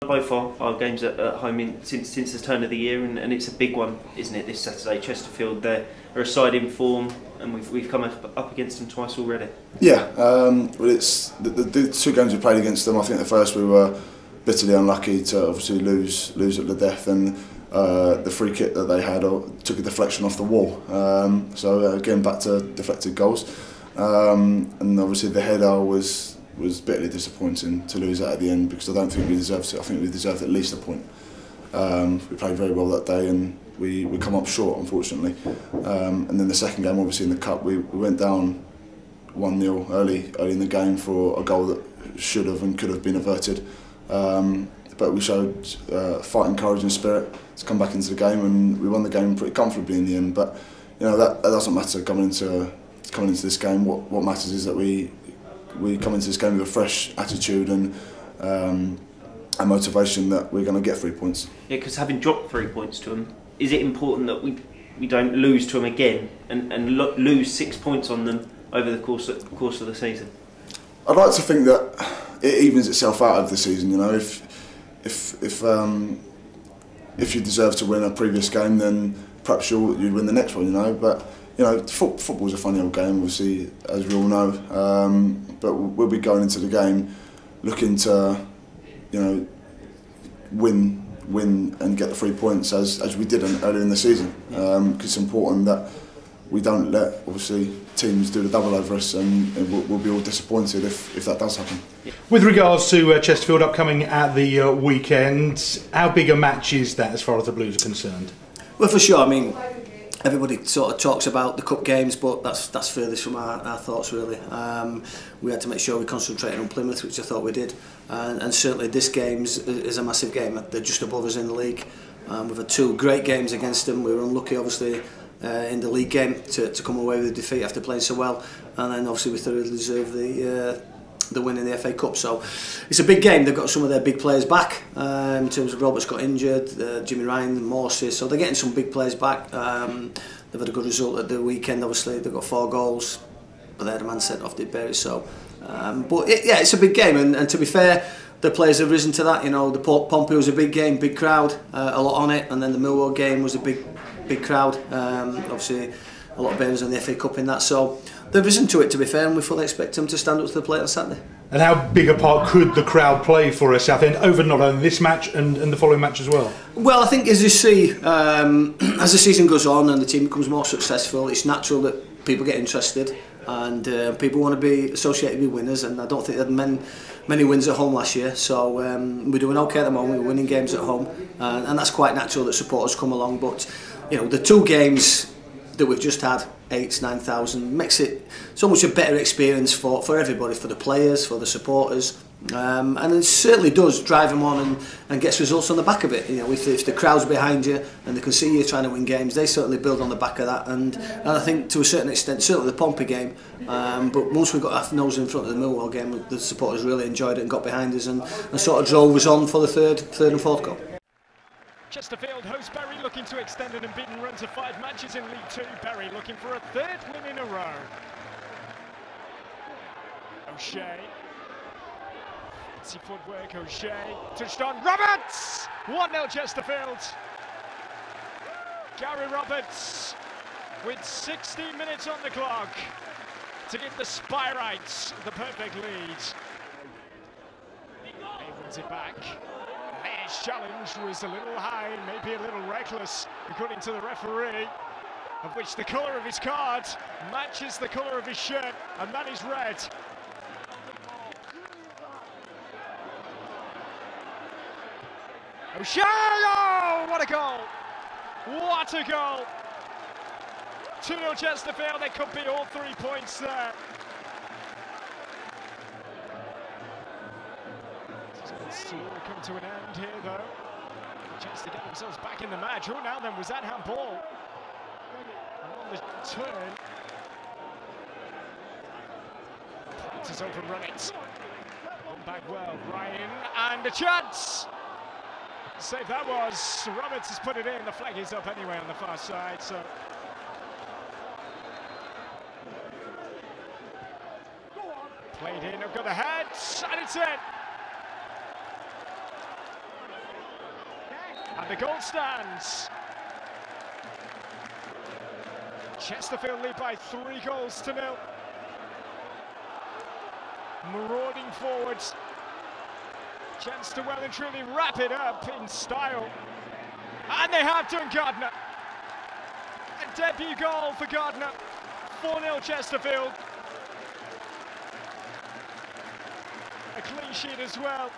both our games at home since the turn of the year, and it's a big one, isn't it? This Saturday, Chesterfield. They're a side in form, and we've come up against them twice already. Yeah, well, it's the two games we played against them. I think the first we were bitterly unlucky to obviously lose at the death, and the free kick that they had took a deflection off the wall. So again, back to deflected goals, and obviously the header was bitterly disappointing to lose that at the end, because I don't think we deserved it. I think we deserved at least a point. We played very well that day, and we come up short, unfortunately. And then the second game, obviously in the cup, we went down 1-0 early in the game for a goal that should have and could have been averted. But we showed fighting courage and spirit to come back into the game, and we won the game pretty comfortably in the end. But you know, that doesn't matter coming into this game. What matters is that we come into this game with a fresh attitude and a motivation that we're going to get 3 points. Yeah, because having dropped 3 points to them, is it important that we don't lose to them again and lose 6 points on them over the course of the season? I'd like to think that it evens itself out of the season. You know, if you deserve to win a previous game, then perhaps you'd win the next one. You know, but you know, football's a funny old game, obviously, as we all know. But we'll be going into the game looking to, you know, win and get the 3 points as we did earlier in the season. Because it's important that we don't let, obviously, teams do the double over us, and we'll be all disappointed if that does happen. With regards to Chesterfield upcoming at the weekend, how big a match is that as far as the Blues are concerned? Well, for sure. I mean, everybody sort of talks about the cup games, but that's furthest from our thoughts, really. We had to make sure we concentrated on Plymouth, which I thought we did, and certainly this game is a massive game. They're just above us in the league. We've had 2 great games against them. We were unlucky, obviously, in the league game to come away with a defeat after playing so well, and then obviously we thoroughly deserve the win in the FA Cup. So it's a big game. They've got some of their big players back, in terms of Roberts got injured, Jimmy Ryan, Morsi, so they're getting some big players back. They've had a good result at the weekend. Obviously they've got 4 goals, but they had a man sent off, did bear it. So but yeah, it's a big game, and to be fair, the players have risen to that. You know, the Pompey was a big game, big crowd, a lot on it, and then the Millwall game was a big crowd. Obviously a lot of bearings on the FA Cup in that, so they've risen to it, to be fair, and we fully expect them to stand up to the plate on Saturday. And how big a part could the crowd play for us, Southend, over not only this match and the following match as well? Well, I think as you see, as the season goes on and the team becomes more successful, it's natural that people get interested, and people want to be associated with winners, and I don't think they had many wins at home last year, so we're doing okay at the moment. We're winning games at home, and that's quite natural that supporters come along. But you know, the 2 games that we've just had, 8,000-9,000, makes it so much a better experience for everybody, for the players, for the supporters, and it certainly does drive them on and gets results on the back of it. You know, if the crowd's behind you and they can see you trying to win games, they certainly build on the back of that, and I think to a certain extent, certainly the Pompey game, but once we got our nose in front of the Millwall game, the supporters really enjoyed it and got behind us and sort of drove us on for the third and fourth goal. Chesterfield host Bury looking to extend an unbeaten run to 5 matches in League 2. Bury looking for a 3rd win in a row. O'Shea. Fancy footwork, O'Shea. Touched on Roberts! 1-0 Chesterfield. Gary Roberts with 60 minutes on the clock to give the Spyrites the perfect lead. He wins it back. His challenge was a little high, maybe a little reckless, according to the referee, of which the colour of his card matches the colour of his shirt, and that is red. O'Shea! Oh, what a goal! What a goal! 2-0 Chesterfield, they could be all 3 points there. Still come to an end here, though. Chance to get themselves back in the match. Oh, now then, was that handball? And on the turn, Prentice overrun it. On back well, Ryan, and a chance! Save that was. Roberts has put it in. The flag is up anyway on the far side, so. Played in, I've got the head, and it's in. And the goal stands. Chesterfield lead by 3 goals to 0. Marauding forwards. Chance to well and truly wrap it up in style. And they have done. Gardner. A debut goal for Gardner. 4-0 Chesterfield. A clean sheet as well.